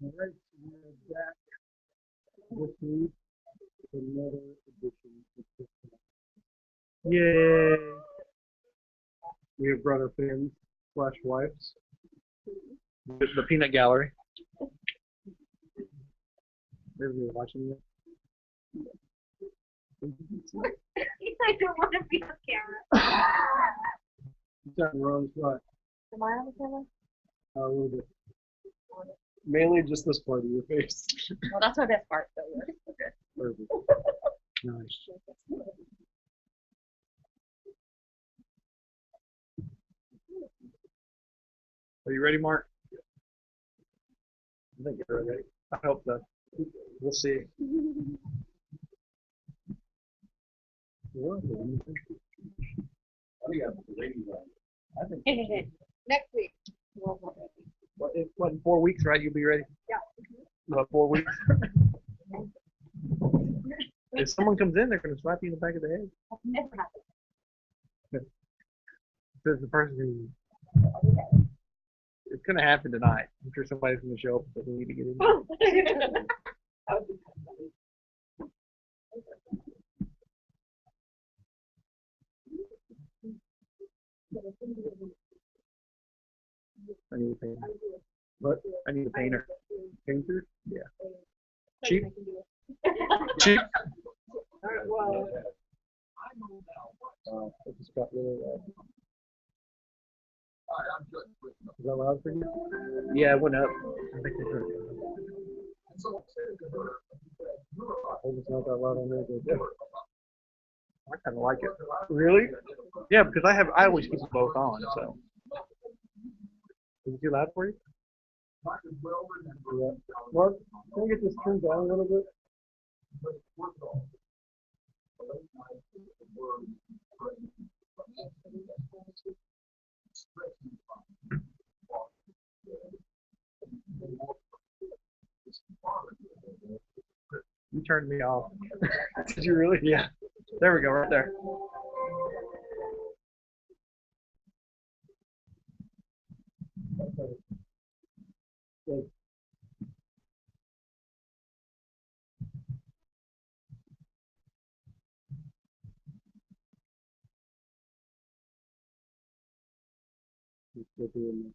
All right, we're back this week with another edition of TikTok. Yay! We have brother fans slash wives. The Peanut Gallery. Everybody watching it. I don't want to be on camera. You got the wrong spot Am I on camera? a little bit. Mainly just this part of your face. Well, that's my best part, though. Okay. Perfect. Nice. Are you ready, Mark? I think you're ready. I hope so. We'll see. What? I think. Next week. What, in 4 weeks, right? You'll be ready? Yeah. About 4 weeks? If someone comes in, they're going to slap you in the back of the head. That's never happened. There's the person who. It's going to happen tonight. I'm sure somebody's going to show up that we need to get in. I need a painter. What? I need a painter. Painter? Yeah. Cheap? Cheap? Well, I just got rid of that. Is that loud for you? Yeah, it went up. I think they heard it. I hope it's not that loud on there, but yeah. I kind of like it. Really? Yeah, because I always keep them both on, so. Is it too loud for you? Yeah. Mark, can I get this turned down a little bit? You turned me off. Did you really? Yeah. There we go, right there. Good. Still doing that.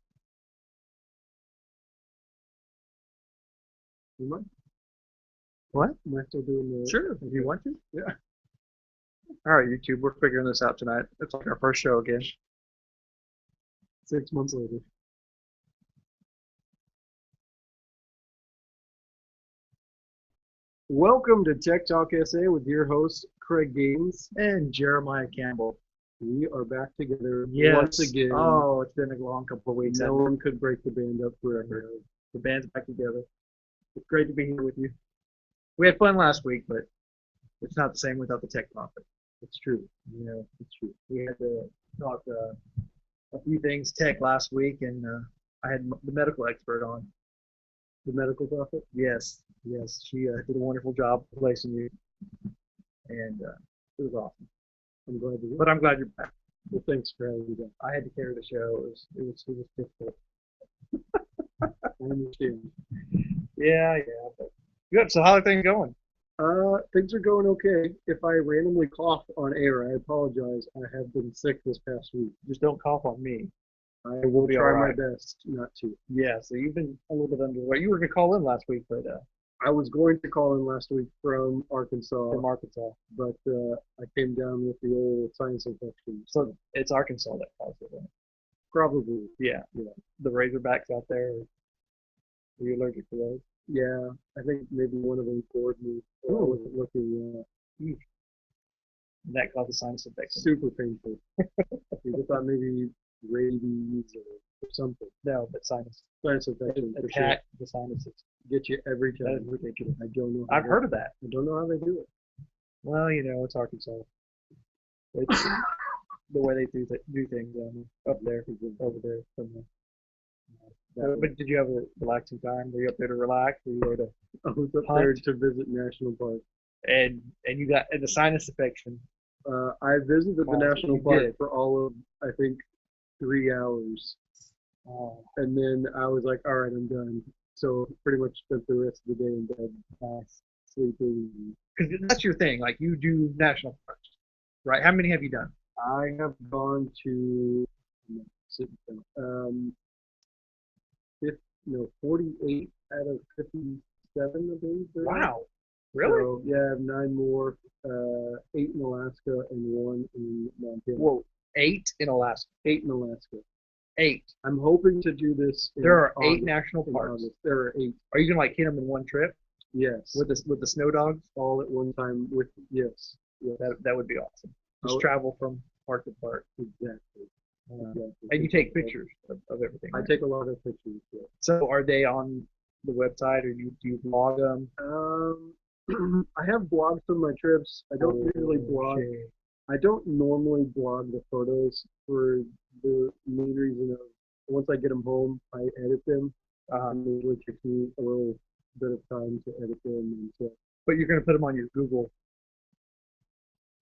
You mind? What? Am I still doing the? Sure, if you want to. Yeah. All right, YouTube, we're figuring this out tonight. It's like our first show again. 6 months later. Welcome to Tech Talk SA with your host, Craig Gaines. And Jeremiah Campbell. We are back together once again. Oh, it's been a long couple of weeks. No one could break the band up forever. The band's back together. It's great to be here with you. We had fun last week, but it's not the same without the tech topic. It's true. Yeah, it's true. We had to talk a few things tech last week, and I had the medical expert on. The medical prophet? Yes, yes. She did a wonderful job placing you, and it was awesome. I'm glad you're. But I'm glad you're back. Well, thanks for having me back. I had to carry the show. It was difficult. I understand. Yeah, yeah. But good. So how are things going? Things are going okay. If I randomly cough on air, I apologize. I have been sick this past week. Just don't cough on me. I will try my best not to. Yeah, so you've been a little bit underway. You were going to call in last week, but I was going to call in last week from Arkansas. From Arkansas. But I came down with the old sinus infection. So it's Arkansas that caused it, right? Probably. Yeah. Yeah. The Razorbacks out there. Are you allergic to those? Yeah, I think maybe one of them gored me. I wasn't looking. That caused a sinus infection. Super painful. I thought maybe rabies or something. No, but sinus infection. Attack the sinuses. Get you every time. That is ridiculous. I don't know. I've heard of that. I don't know how they do it. Well, it's Arkansas. It's the way they do things up there, over there somewhere. But did you have a relaxing time? Were you up there to relax? Were you there to I was up hunt? There to visit National Park. And you got the sinus infection. I visited the National Park for all of, I think, 3 hours. And then I was like, all right, I'm done. So pretty much spent the rest of the day in bed, sleeping. Because that's your thing. Like you do national parks, right? How many have you done? I have gone to um, 48 out of 57, I believe. Wow, really? So, yeah, I have 9 more, 8 in Alaska and 1 in Montana. Whoa, 8 in Alaska. 8 in Alaska. 8. I'm hoping to do this. There are August, 8 national parks. August. There are 8. Are you gonna like hit them in one trip? Yes. With the snow dogs? All at one time. Yes. That would be awesome. Just travel from park to park. Exactly. And you take pictures of everything. Right? I take a lot of pictures. Yeah. So are they on the website, or do you vlog them? I have blogs from my trips. I don't usually blog. Shame. I don't normally blog the photos for the main reason of once I get them home, I edit them. And it usually takes me a little bit of time to edit them and stuff. But you're gonna put them on your Google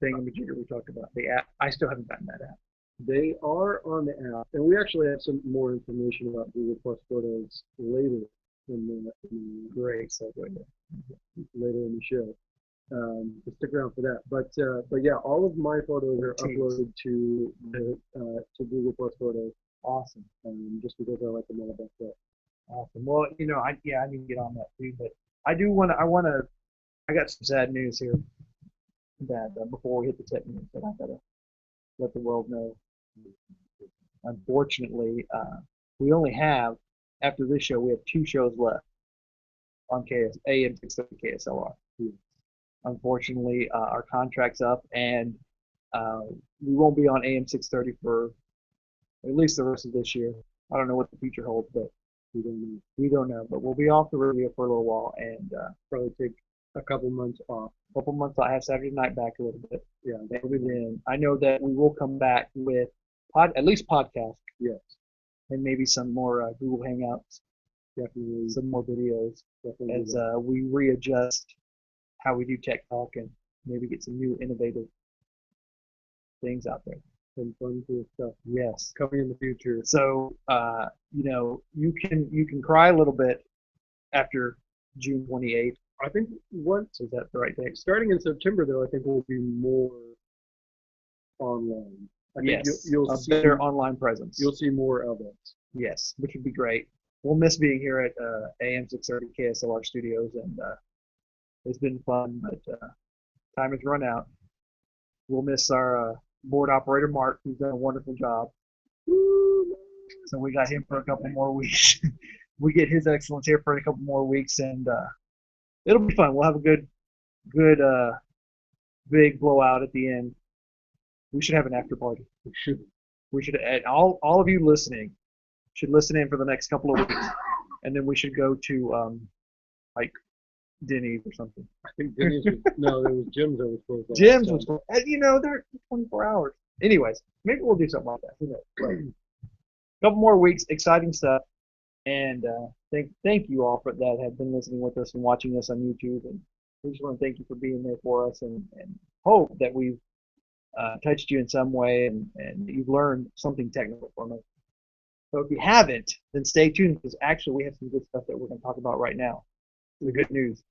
thingamajigger we talked about, the app. I still haven't gotten that app. They are on the app, and we actually have some more information about Google Plus Photos later in the Great segue later in the show. So stick around for that. But yeah, all of my photos are uploaded to Google Plus Photos. Awesome. Just because I like them all about that. Awesome. Well, I need to get on that too. But I got some sad news here. That before we hit the tech news, that I gotta let the world know. Unfortunately, we only have, after this show, we have 2 shows left on AM 630 KSLR. Unfortunately, our contract's up, and we won't be on AM 630 for at least the rest of this year. I don't know what the future holds, but we don't know. But we'll be off the radio for a little while, and probably take a couple months off. I have Saturday night back a little bit. Yeah, maybe then. I know that we will come back with at least podcast. Yes. And maybe some more Google Hangouts. Definitely. Some more videos. Definitely. As we readjust how we do tech talk and maybe get some new innovative things out there. Some fun cool stuff. Yes. Coming in the future. So you can cry a little bit after June 28th. I think Is that the right date? Starting in September, though, I think we'll be more online. I think you'll see better online presence. You'll see more of it. Yes, which would be great. We'll miss being here at AM 630 KSLR Studios, and it's been fun, but time has run out. We'll miss our board operator, Mark, who's done a wonderful job. So we got him for a couple more weeks. We get his excellence here for a couple more weeks, and it'll be fun. We'll have a good big blowout at the end. We should have an after party. We should. And all of you listening should listen in for the next couple of weeks, and then we should go to like Denny's or something. I think Denny's was, no, there was Jim's that was closed. Jim's was closed. They're 24 hours. Anyways, maybe we'll do something like that. Who knows? Couple more weeks, exciting stuff. And thank you all that have been listening with us and watching us on YouTube. And we just want to thank you for being there for us, and hope that we've touched you in some way and you've learned something technical from us. So if you haven't, then stay tuned, because actually we have some good stuff that we're going to talk about right now. The good news.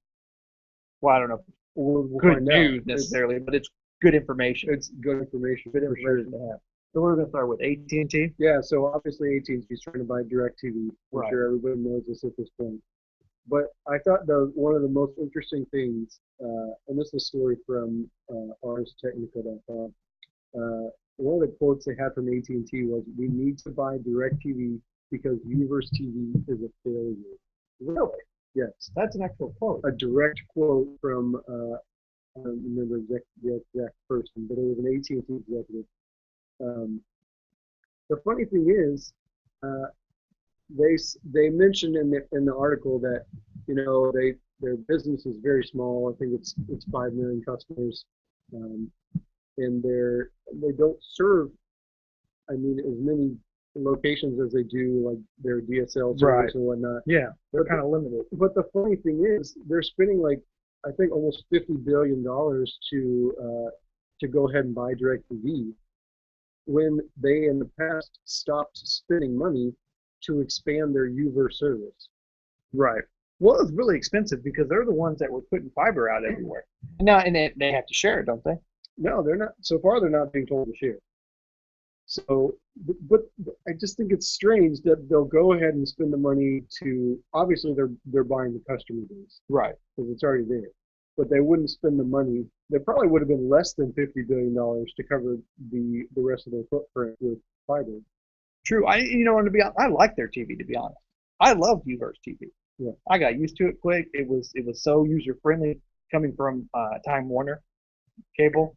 Well, I don't know if we'll good news necessarily, but it's good information. It's good information. Good information to have. So we're going to start with AT&T. Yeah, so obviously AT&T is trying to buy DirecTV. I'm sure everybody knows this at this point. But I thought one of the most interesting things, and this is a story from ArsTechnica.com, one of the quotes they had from AT&T was, "We need to buy DirecTV because Uverse TV is a failure." Really? Yes. That's an actual quote. A direct quote from, I don't remember the exact person, but it was an AT&T executive. The funny thing is, they mentioned in the article that their business is very small. I think it's 5 million customers, and they don't serve, as many locations as they do, like their DSL service and whatnot. Yeah, they're kind of limited. But the funny thing is, they're spending I think almost $50 billion to go ahead and buy DirecTV, when they in the past stopped spending money to expand their Uverse service. Right. Well, it's really expensive because they're the ones that were putting fiber out everywhere. Now, and they have to share it, don't they? No, they're not. So far, they're not being told to share. So, but I just think it's strange that they'll go ahead and spend the money to. Obviously, they're buying the customer base Right. because it's already there. But they wouldn't spend the money. They probably would have been less than $50 billion to cover the rest of their footprint with fiber. True. To be honest, I like their TV. To be honest, I love Uverse TV. Yeah. I got used to it quick. It was so user friendly coming from Time Warner cable.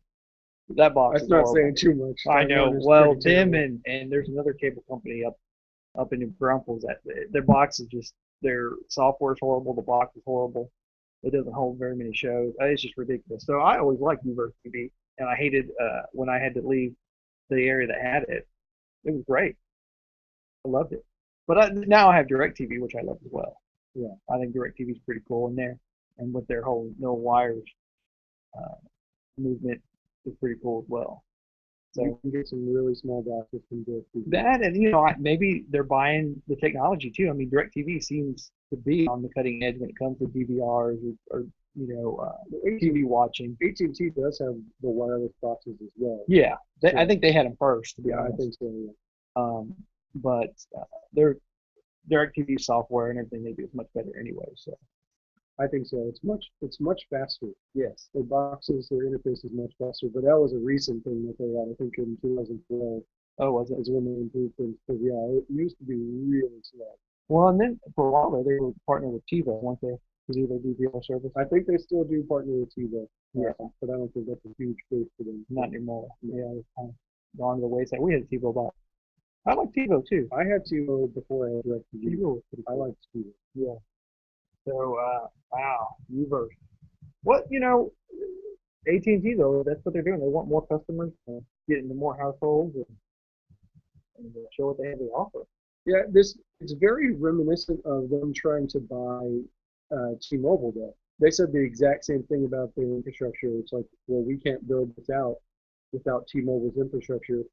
That box. That's not saying too much. I know. Well, them and there's another cable company up in New Braunfels that their box is just their software is horrible. The box is horrible. It doesn't hold very many shows. It's just ridiculous. So I always liked Uverse TV, and I hated when I had to leave the area that had it. It was great. I loved it. But now I have DirecTV, which I love as well. Yeah, I think DirecTV is pretty cool in there, and with their whole no wires movement is pretty cool as well. So you can get some really small boxes from DirecTV. That, and maybe they're buying the technology too. I mean, DirecTV seems to be on the cutting edge when it comes to DVRs or TV watching. AT&T does have the wireless boxes as well. Yeah, I think they had them first. To be honest, I think so. Yeah. But their DirecTV software and everything they do is much better anyway. So I think so. It's much faster. Yes, their boxes, their interface is much faster. But that was a recent thing that they had. I think in 2012. Oh, was it? Is when they improved things. Because yeah, it used to be really slow. Well, and then for a while they were partnered with TiVo, weren't they? To do their DVR service. I think they still do partner with TiVo. Yeah, but I don't think that's a huge base for them. Not anymore. Yeah, it's kind of gone to the wayside. We had TiVo about. I like TiVo too. I had TiVo before I had DirecTV. TiVo was pretty cool. I liked TiVo. Yeah. So, wow, Uverse. What, AT&T though, that's what they're doing. They want more customers, get into more households, and show what they have to offer. Yeah, it's very reminiscent of them trying to buy T-Mobile though. They said the exact same thing about their infrastructure. It's like, well, we can't build this out without T-Mobile's infrastructure.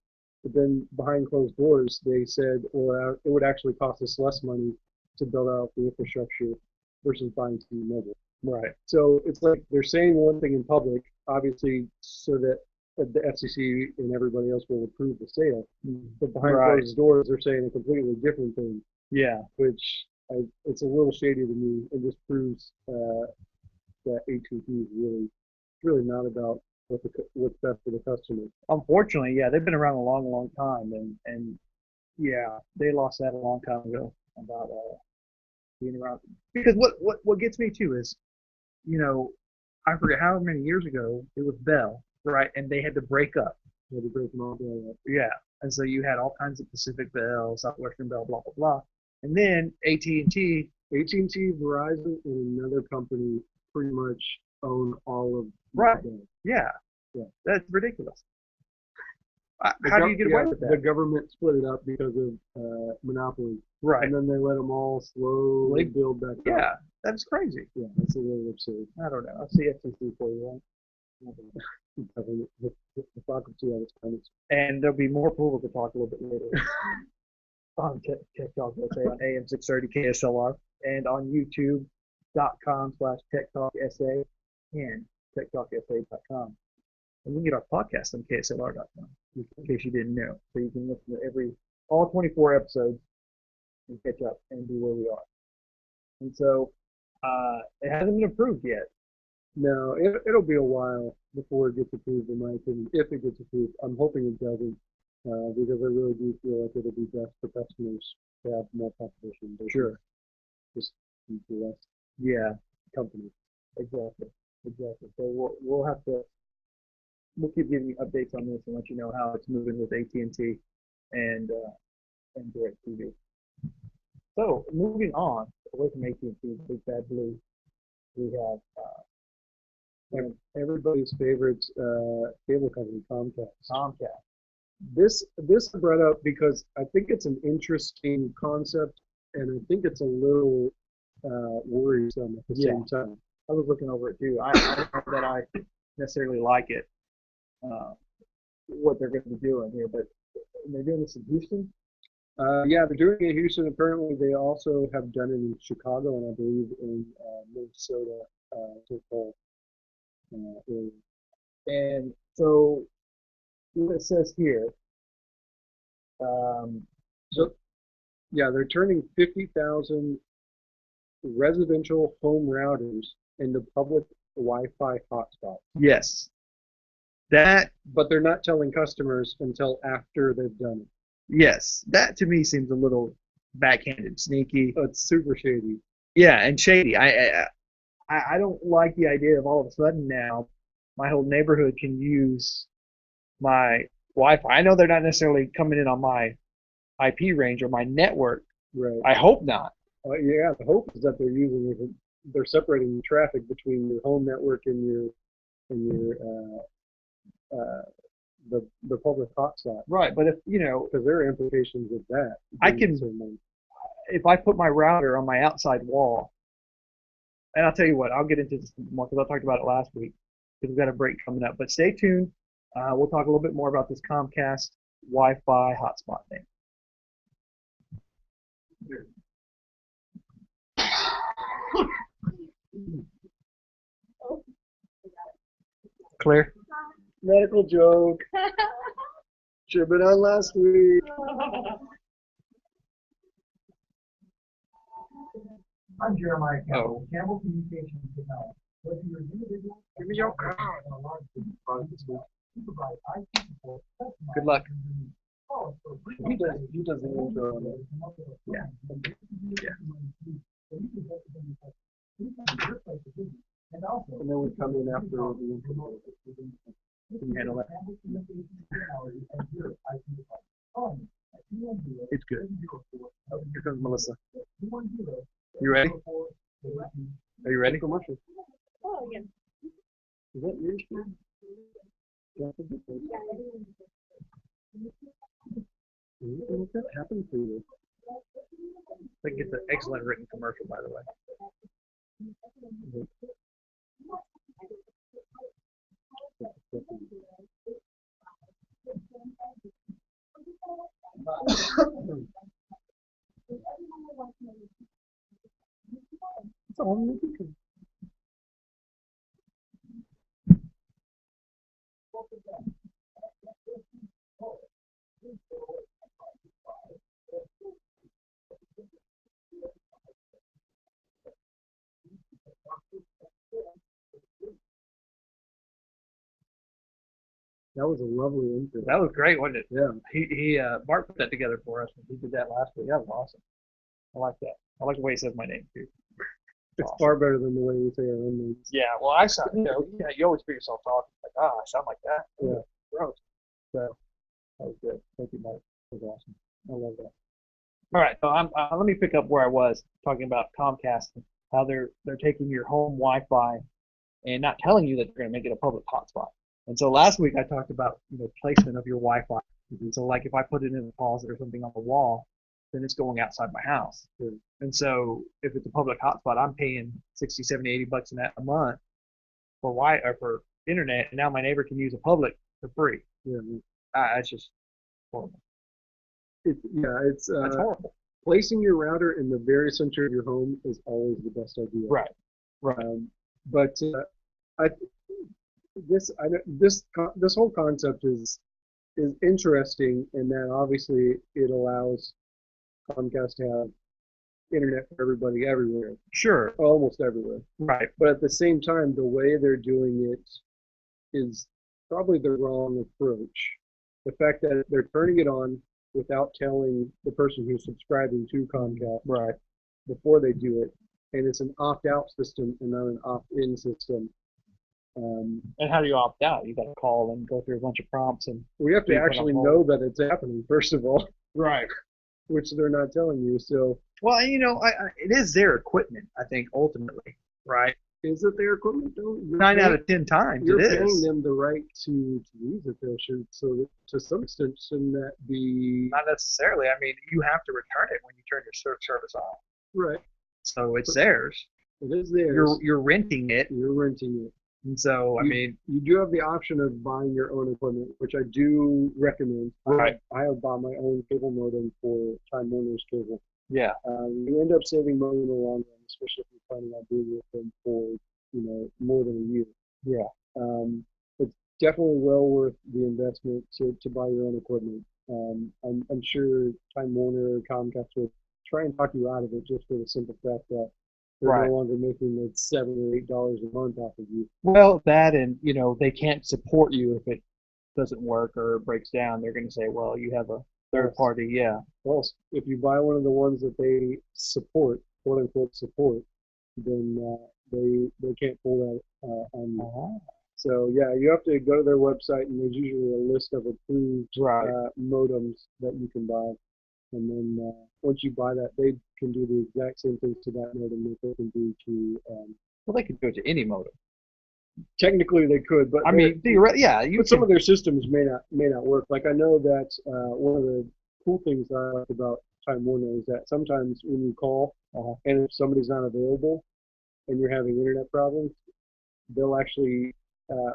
But then behind closed doors, they said, well, it would actually cost us less money to build out the infrastructure versus buying T-Mobile. Right. So it's like they're saying one thing in public, obviously, so that the FCC and everybody else will approve the sale. But behind closed doors, they're saying a completely different thing. Yeah. Which it's a little shady to me. It just proves that AT&T is really not about what's best for the customer. Unfortunately, yeah, they've been around a long, long time, and yeah, they lost that a long time ago about being around. Because what gets me too is, I forget how many years ago it was Bell, right? And they had to break up. They had to break them all down. Yeah, and so you had all kinds of Pacific Bell, Southwestern Bell, blah blah blah, and then AT&T, Verizon, and another company pretty much own all of. Right. Yeah. That's ridiculous. How do you get away with that? The government split it up because of monopoly. Right. And then they let them all slowly build back up. Yeah, that's crazy. Yeah, that's a little absurd. I don't know. I'll see FCC for you, right? And there'll be more political talk a little bit later on Tech Talk SA on AM 630 KSLR and on YouTube.com/Tech Talk SA and TechTalkSA.com. And you can get our podcast on KSLR.com, in case you didn't know. So you can listen to all 24 episodes and catch up and be where we are. And so it hasn't been approved yet. No, it'll be a while before it gets approved, in my opinion. If it gets approved, I'm hoping it doesn't, because I really do feel like it'll be best for customers to have more competition. Sure. Just less. Yeah. Companies. Exactly. So we'll keep giving you updates on this and let you know how it's moving with AT&T and DirecTV. So moving on away from AT&T, Big Bad Blue, we have everybody's favorite cable company, Comcast. Comcast. This I brought up because I think it's an interesting concept, and I think it's a little worrisome at the same time. I was looking over it too. I don't know that I necessarily like it, what they're going to be doing here, but they're doing this in Houston, Yeah, they're doing it in Houston. Apparently, they also have done it in Chicago and I believe in Minnesota, St. Paul area. And so what it says here, um, So, yeah, they're turning 50,000 residential home routers into public Wi-Fi hotspots. yes, that But they're not telling customers until after they've done it. yes, that to me seems a little backhanded, sneaky. It's super shady. Yeah, and shady. I don't like the idea of all of a sudden now my whole neighborhood can use my Wi-Fi. I know they're not necessarily coming in on my IP range or my network. Right. I hope not. Yeah, the hope is that they're using it. They're separating the traffic between your home network and your the public hotspot. Right, but if you know, Because there are implications of that. I can, if I put my router on my outside wall, and I'll tell you what, I'll get into this more because I talked about it last week because we've got a break coming up. But stay tuned. We'll talk a little bit more about this Comcast Wi-Fi hotspot thing. Clear? Medical joke. Should have been on last week. I'm Jeremiah Campbell, Campbell Communications Technology. Whether you're an individual, Give me your card. or a large business, we provide IT support. Good luck. He does the intro on it. Yeah. And then we come in after the intro. Can you handle that? It's good. Oh, here comes Melissa. You ready? Are you ready? Commercial. Oh, yeah. Is that yours? What happened to you? I think it's an excellent written commercial, by the way. It's all music. That was a lovely intro. That was great, wasn't it? Yeah. He Bart put that together for us. He did that last week. That was awesome. I like that. I like the way he says my name too. It's awesome. far better than the way we say our own names. Yeah. Well, I sound. You always hear yourself talking like, I sound like that. Yeah. Gross. So that was good. Thank you, Mike. That was awesome. I love that. All right. So let me pick up where I was talking about Comcast and how they're taking your home Wi-Fi and not telling you that they're going to make it a public hotspot. And so last week I talked about placement of your Wi-Fi. And so like if I put it in a closet or something on the wall, then it's going outside my house. Yeah. And so if it's a public hotspot, I'm paying 60, 70, 80 bucks a month for internet, and now my neighbor can use a public for free. Yeah. It's just horrible. It's That's horrible. placing your router in the very center of your home is always the best idea. Right. Right. But this whole concept is interesting in that obviously it allows Comcast to have internet for everybody everywhere, Sure. almost everywhere. Right. But at the same time, the way they're doing it is probably the wrong approach. The fact that they're turning it on without telling the person who's subscribing to Comcast Right. before they do it, and it's an opt-out system and not an opt-in system. And how do you opt out? You got to call and go through a bunch of prompts and. We have to Be put on actually hold. know that it's happening, first of all, Right. which they're not telling you. So, Well, it is their equipment, I think, ultimately. Right. is it their equipment though? 9 out of 10 times You're it paying is. them the right to use it, though. So that, to some extent, shouldn't that be Not necessarily. I mean, you have to return it when you turn your service off. right? So it's theirs. It is theirs. You're renting it. You're renting it. And so, I mean, you do have the option of buying your own equipment, which I do recommend. Right. I have bought my own cable modem for Time Warner's cable. yeah, You end up saving money in the long run, especially if you're planning on being with them for more than a year. yeah, It's definitely well worth the investment to buy your own equipment. I'm sure Time Warner or Comcast will try and talk you out of it just for the simple fact that they're Right. no longer making like $7 or $8 a month off of you. Well, that and, they can't support you if it doesn't work or it breaks down. They're going to say, well, you have a third Yes. party. Yeah. Well, if you buy one of the ones that they support, quote unquote support, then they can't pull that on you. Uh-huh. So yeah, you have to go to their website, and there's usually a list of approved Right. modems that you can buy. And then once you buy that, they can do the exact same things to that modem that they can do to. Well, they could do it to any modem. Technically, they could, but I mean, theoretically, yeah, you but some could, of their systems may not work. Like I know that one of the cool things that I like about Time Warner is that sometimes when you call and if somebody's not available and you're having internet problems, they'll actually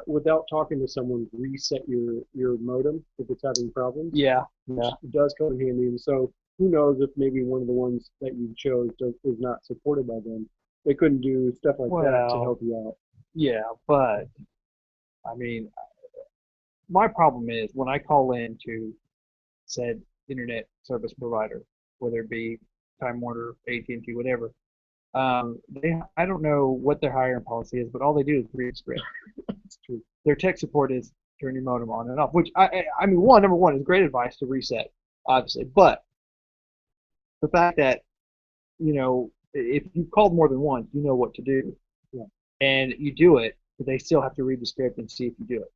without talking to someone reset your modem if it's having problems. yeah, yeah. It does come in handy. And so who knows if maybe one of the ones that you chose is not supported by them. They couldn't do stuff like that to Well, help you out. Yeah, but I mean, my problem is when I call in to said internet service provider, whether it be Time Warner, AT&T, whatever, I don't know what their hiring policy is, but all they do is read script. It's true. Their tech support is turn your modem on and off, which I mean, number one is great advice to reset, obviously, but the fact that if you've called more than once, you know what to do. Yeah. And you do it, but they still have to read the script and see if you do it.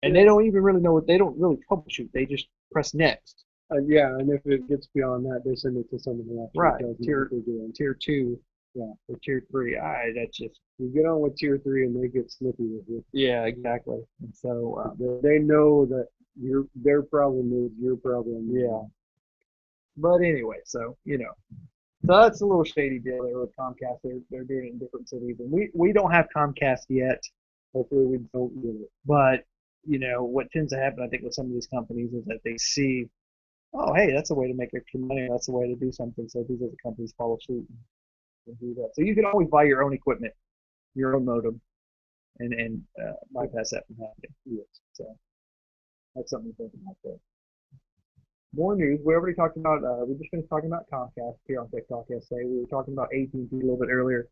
And they don't even really know they don't really troubleshoot. They just press next. Yeah, and if it gets beyond that, they send it to someone who actually Right. does know Tier- what they're doing. Tier 2, Yeah. or Tier 3. That's just, You get on with tier 3 and they get snippy with you. yeah, exactly. And so, They know that their problem is your problem. yeah. But anyway, so that's a little shady deal there with Comcast. They're doing it in different cities, and we don't have Comcast yet. Hopefully we don't get it. But what tends to happen, I think, with some of these companies is that they see, oh, hey, that's a way to make extra money. That's a way to do something. So these other companies follow suit and do that. So you can always buy your own equipment, your own modem, and bypass that from happening. Yes. So that's something to think about there. More news. We already talked about. We just finished talking about Comcast here on Tech Talk SA. We were talking about AT&T a little bit earlier.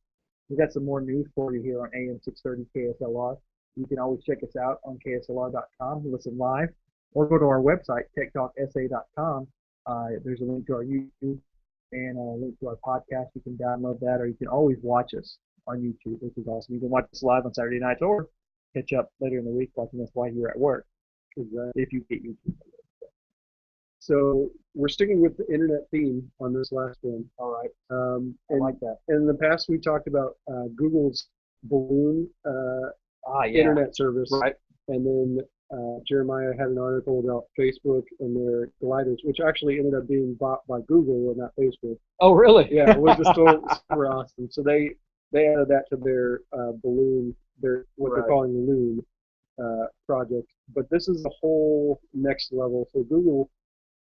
We got some more news for you here on AM 630 KSLR. You can always check us out on KSLR.com, listen live, or go to our website, techtalksa.com. There's a link to our YouTube and a link to our podcast. You can download that, or you can always watch us on YouTube, which is awesome. You can watch us live on Saturday nights or catch up later in the week watching us while you're at work, if you get YouTube. So we're sticking with the internet theme on this last one. All right. I like that. In the past, we talked about Google's balloon Yeah. internet service. Right. And then Jeremiah had an article about Facebook and their gliders, which actually ended up being bought by Google and not Facebook. Oh, really? Yeah, it was just super awesome. So they added that to their balloon, what they're calling the Loon project. But this is a whole next level. So Google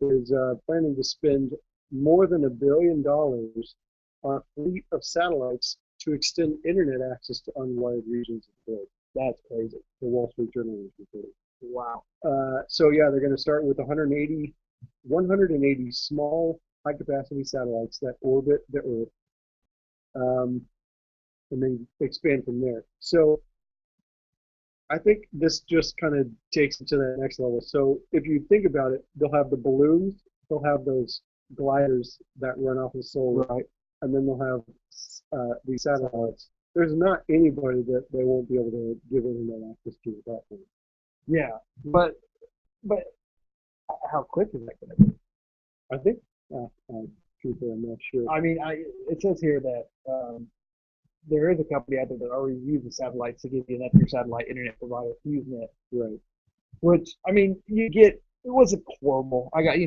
is planning to spend more than $1 billion on a fleet of satellites to extend internet access to unwired regions of the globe. That's crazy. The Wall Street Journal is reporting. Wow. So yeah, they're going to start with 180 small high-capacity satellites that orbit the Earth, and then expand from there. So I think this just kind of takes it to that next level. So if you think about it, they'll have the balloons, they'll have those gliders that run off of solar, Right. and then they'll have these satellites. There's not anybody that they won't be able to give internet access to at that point. Yeah, but how quick is that going to be? I think, truthfully, I'm not sure. I mean, it says here that there is a company out there that already uses satellites to give you an extra satellite internet provider, FuseNet. Right. Which, I mean, it wasn't horrible. I gotta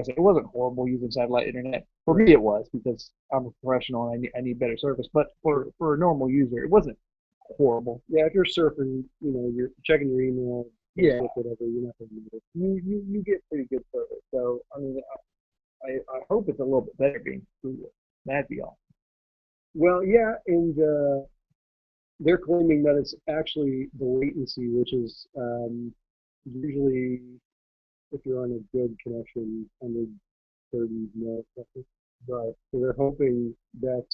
say, it wasn't horrible using satellite internet. For me, it was because I'm a professional and I need better service. But for a normal user, it wasn't horrible. Yeah, if you're surfing, you're checking your email, Yeah. Facebook, whatever, you're not going to need it. You get pretty good service. So, I mean, I hope it's a little bit better being Google. That'd be awesome. well, yeah, and they're claiming that it's actually the latency, which is usually, if you're on a good connection, under 30 milliseconds. Right. So they're hoping that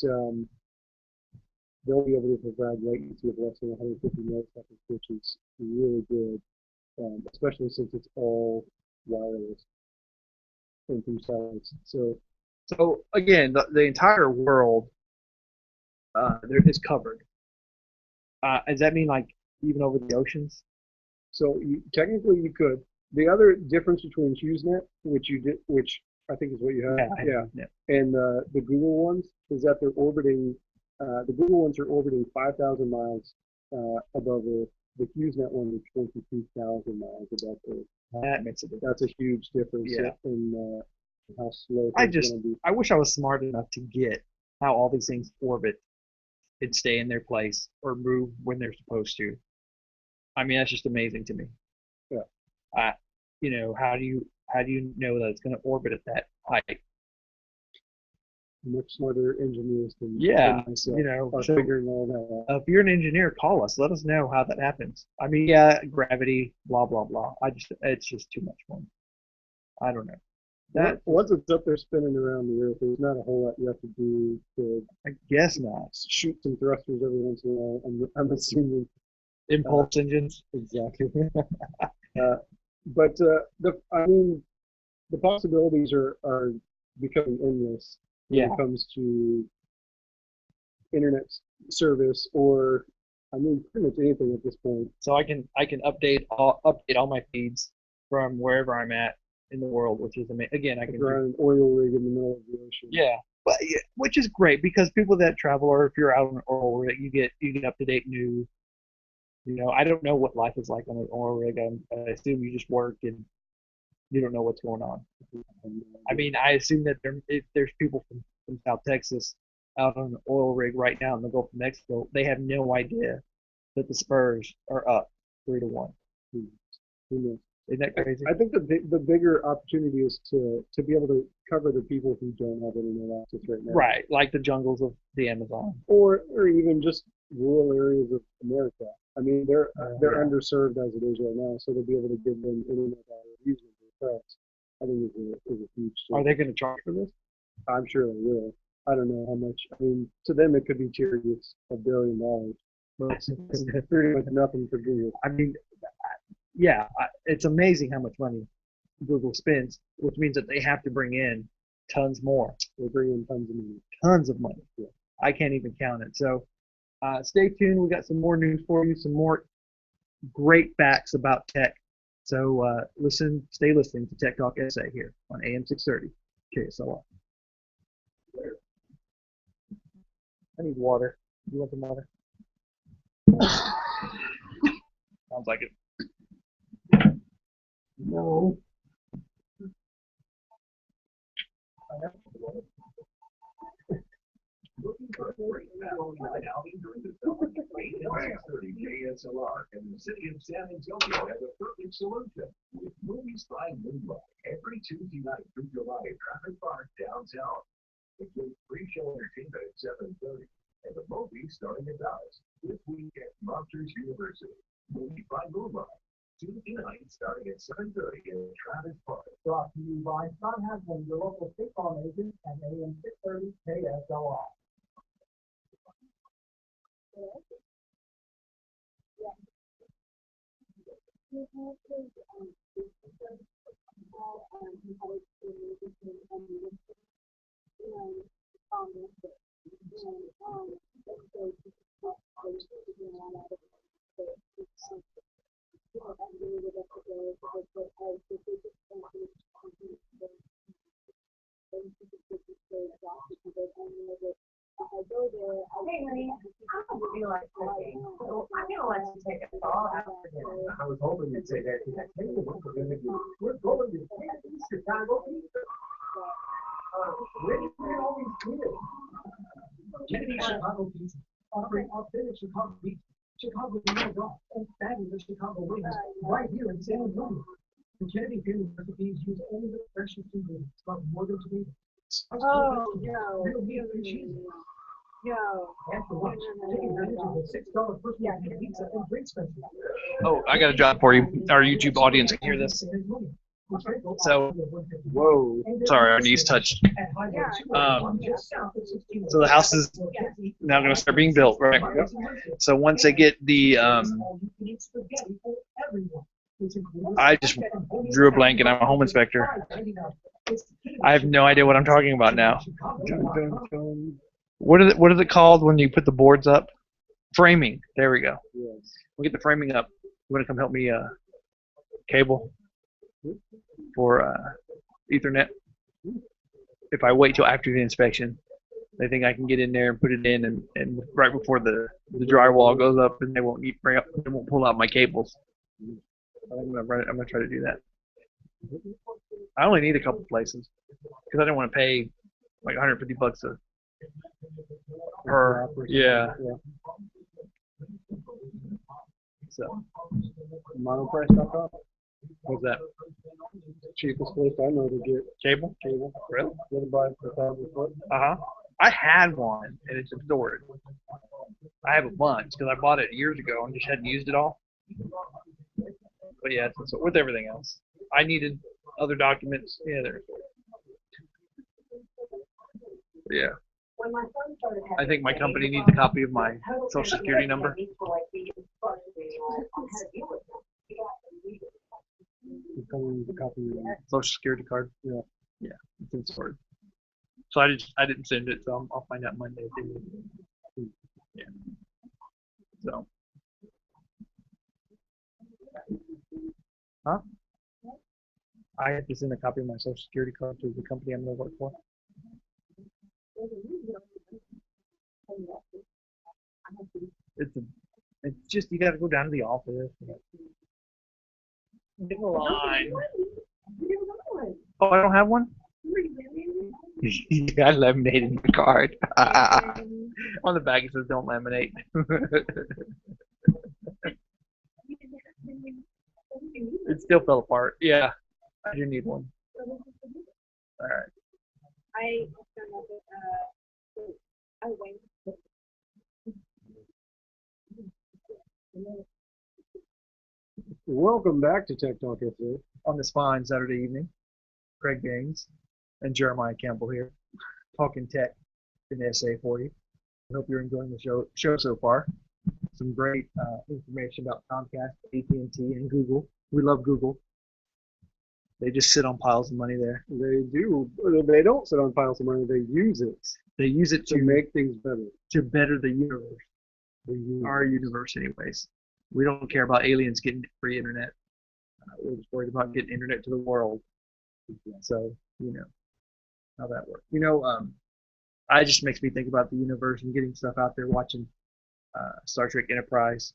they'll be able to provide latency of less than 150 milliseconds, which is really good, especially since it's all wireless and through satellites. So again, the entire world there is covered. Does that mean like even over the oceans? So technically you could. The other difference between HughesNet, which I think is what you have, and the Google ones is that they're orbiting. The Google ones are orbiting 5,000 miles above Earth. The HughesNet ones are 22,000 miles above Earth. That makes a difference. That's a huge difference in how slow I things are going to be. I wish I was smart enough to get how all these things orbit and stay in their place or move when they're supposed to. I mean, that's just amazing to me. Yeah. How do you know that it's going to orbit at that height? Much smarter engineers than myself are so figuring all that out. if you're an engineer, call us. Let us know how that happens. I mean, yeah, gravity, blah blah blah. It's just too much fun. I don't know. Once it's up there spinning around the Earth, there's not a whole lot you have to do to. I guess not. Shoot some thrusters every once in a while. I'm assuming. Impulse engines. Exactly. But the possibilities are becoming endless when it comes to internet service, or pretty much anything at this point. So I can update all my feeds from wherever I'm at in the world, which is amazing. Again, I can run an oil rig in the middle of the ocean. Yeah, but which is great because people that travel, or if you're out on an oil rig, you get up to date news. I don't know what life is like on an oil rig. I assume you just work and you don't know what's going on. I mean, I assume that if there's people from South Texas out on an oil rig right now in the Gulf of Mexico, they have no idea that the Spurs are up 3-1. Who knows? Isn't that crazy? I think the bigger opportunity is to be able to cover the people who don't have internet access right now. Right, like the jungles of the Amazon. Or even just rural areas of America. I mean, they're underserved as it is right now, so to be able to give them internet at a reasonable price, I think is a huge thing. Are they going to charge for this? I'm sure they will. I don't know how much. I mean, to them it could be charity. It's $1 billion, but it's pretty much nothing for Google. I mean, yeah, it's amazing how much money Google spends, which means that they have to bring in tons more. They bring in tons of money. Tons of money. Yeah. I can't even count it. So stay tuned. We got some more news for you, some more great facts about tech. So stay listening to Tech Talk SA here on AM 630 KSLR. I need water. You want some water? Sounds like it. No. Looking for a great value night outing during the summer? AM 630 KSLR and the city of San Antonio has a perfect solution with Movies by Moonlight every Tuesday night through July at Traffic Park downtown. Includes pre-show entertainment at 7:30 and the movie starting at dusk. This week at Monsters University. Movies by Moonlight. Tuesday night starting at 7:30 in Travis Park. Brought to you by Scott Haslam, your local State Farm agent at AM 630 KSLR. Hey, honey, I don't feel like cooking, so I'm gonna let you take it all out for dinner. I was hoping you'd say that because I think we're going to do. We're going to Chicago pizza. Where do you get all these kids? Chicago pizza. I'll finish Chicago pizza. Chicago Real Golf and fabulous Chicago wings right here in San Antonio. The Kennedy family recipes use only the freshest ingredients from more than 2 weeks. Oh, no. Real beef and cheese. No. And for lunch, take advantage of the $6 personal pizza and drinks special. Oh, I got a job for you. Our YouTube audience can hear this. So, Whoa. sorry, our knees touched. So the house is now going to start being built, right? So once they get the, I just drew a blank and I'm a home inspector. I have no idea what I'm talking about now. What is it called when you put the boards up? Framing. There we go. Yes. We'll get the framing up. You want to come help me cable for Ethernet? If I wait till after the inspection, they think I can get in there and put it in, and right before the drywall goes up, and they won't pull out my cables. I'm gonna try to do that. I only need a couple places because I didn't want to pay like $150 per. Yeah. So. Monoprice.com. What's that? Cheapest place I know to get Cable? cable. Really? You can buy it for 1,000 foot. I had one, and it's in storage. I have a bunch because I bought it years ago and just hadn't used it all. But yeah, it's with everything else. I needed other documents. Yeah, there. Yeah. I think my company needs a copy of my social security number. Social security card. Yeah. Yeah, it's in storage. So I didn't send it, so I'll find out Monday if they need it. Yeah. So. Huh? I have to send a copy of my social security card to the company I'm going to work for. It's just you got to go down to the office. Get in line. Oh, I don't have one. You got laminate in your card. On the back it says "Don't laminate." It still fell apart. Yeah, I do need one. All right. I went. Welcome back to Tech Talk SA. On this fine Saturday evening, Craig Gaines and Jeremiah Campbell here, talking tech in SA for you. I hope you're enjoying the show so far. Some great information about Comcast, AT&T, and Google. We love Google. They just sit on piles of money there. They do. They don't sit on piles of money. They use it. They use it to make things better. To better the universe. Our universe, anyways. We don't care about aliens getting free internet. We're just worried about getting internet to the world. So, you know how that works. It just makes me think about the universe and getting stuff out there, watching Star Trek Enterprise,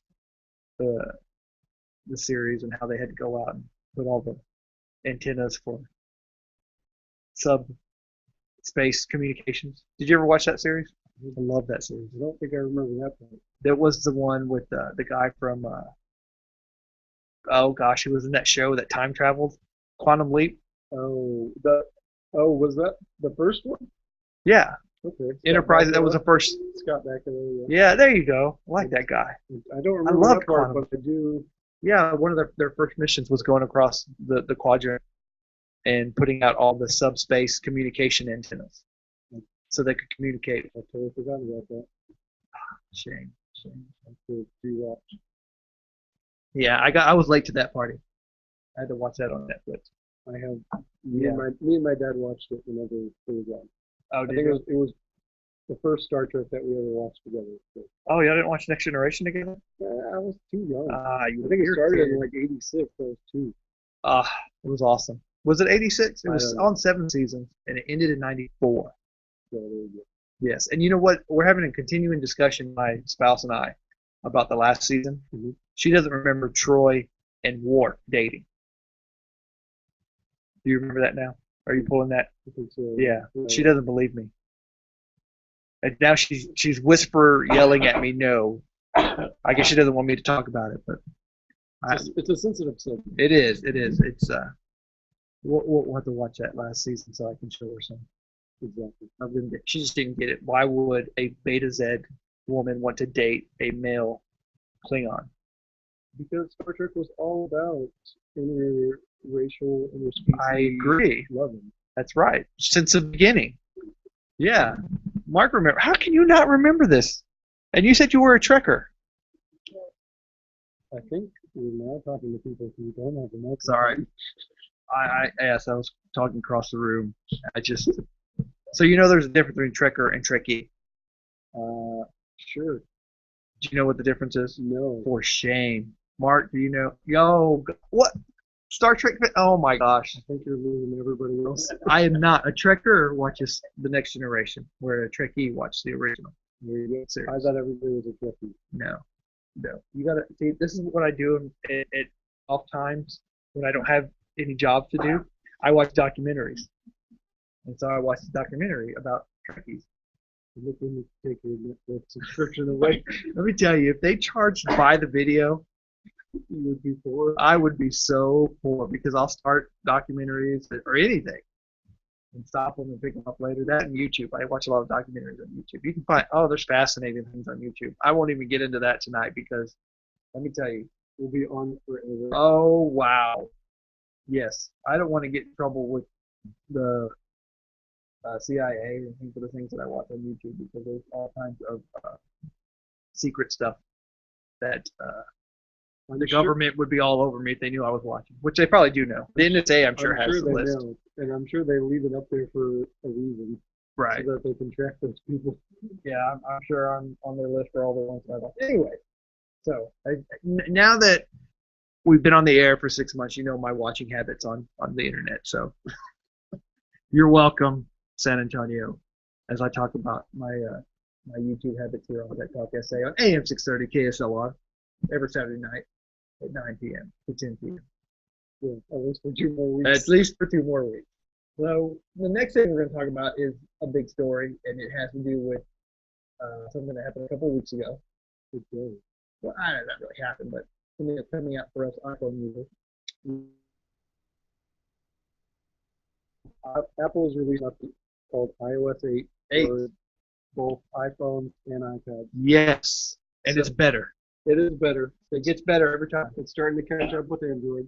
the series, and how they had to go out and put all the antennas for subspace communications. Did you ever watch that series? I love that series. I don't think I remember that part. That was the one with the guy from he was in that show that time traveled, Quantum Leap. Was that the first one? Yeah. Okay. Enterprise. That was the first. Scott Bakula. Yeah, there you go. I like that guy. I don't remember that part, but I do. Yeah, one of their first missions was going across the quadrant and putting out all the subspace communication antennas so they could communicate. I totally forgot about that. Shame. I could do that. Yeah, I was late to that party. I had to watch that on Netflix. I have. Me and my dad watched it whenever it was on. Oh, I think it was the first Star Trek that we ever watched together. So. Oh, y'all didn't watch Next Generation together? I was too young. I think it started in like '86. I was 2. It was awesome. Was it '86? It was on 7 seasons, and it ended in '94. So there you go. Yes, and you know what? We're having a continuing discussion, my spouse and I, about the last season. Mm-hmm. She doesn't remember Troy and Worf dating. Do you remember that now? Are you pulling that? I think so. Yeah. She doesn't believe me. And now she's whisper yelling at me, no. I guess she doesn't want me to talk about it, but It's a sensitive subject. it is. It is. It's we'll have to watch that last season so I can show her some. Exactly. She just didn't get it. Why would a Beta Z woman want to date a male Klingon? Because Star Trek was all about interracial, interspecies I agree. loving. That's right. Since the beginning. Yeah. Mark, remember? How can you not remember this? And you said you were a Trekker. I think we're now talking to people who don't have the notes. Sorry. I was talking across the room. So you know there's a difference between Trekker and Trekkie. Sure. Do you know what the difference is? No. For shame. Mark, do you know? What? Star Trek? Oh my gosh. I think you're losing everybody else. I am not. A Trekker watches The Next Generation, where a Trekkie watches the original. There you go. Series. I thought everybody was a Trekkie. No. You gotta see. This is what I do at off times when I don't have any job to do. I watch documentaries, and so I watched a documentary about Trekkies. Look when you take your Netflix subscription away. Let me tell you, if they charged by the video, You would be poor. I would be so poor because I'll start documentaries or anything and stop them and pick them up later. That and YouTube. I watch a lot of documentaries on YouTube. You can find, there's fascinating things on YouTube. I won't even get into that tonight because, let me tell you, We'll be on forever. oh, wow. Yes. I don't want to get in trouble with the CIA and things of the things that I watch on YouTube because there's all kinds of secret stuff that the government would be all over me if they knew I was watching, which they probably do know. The NSA, I'm sure, has the they list. know, and I'm sure they leave it up there for a reason, Right. so that they can track those people. Yeah, I'm sure I'm on their list for all the ones that I watch. Anyway, so now that we've been on the air for 6 months, you know my watching habits on the internet. So you're welcome, San Antonio, as I talk about my YouTube habits here on Tech Talk SA on AM 630 KSLR every Saturday night at 9 p.m. to 10 p.m. Yeah, at least for 2 more weeks. At least for 2 more weeks. So the next thing we're going to talk about is a big story, and it has to do with something that happened a couple of weeks ago. Okay. Well, I don't know if that really happened, but something that's coming out for us iPhone users. Apple has released an update called iOS 8 for both iPhones and iPads. Yes, and it's better. It is better. It gets better every time. It's starting to catch up with Android.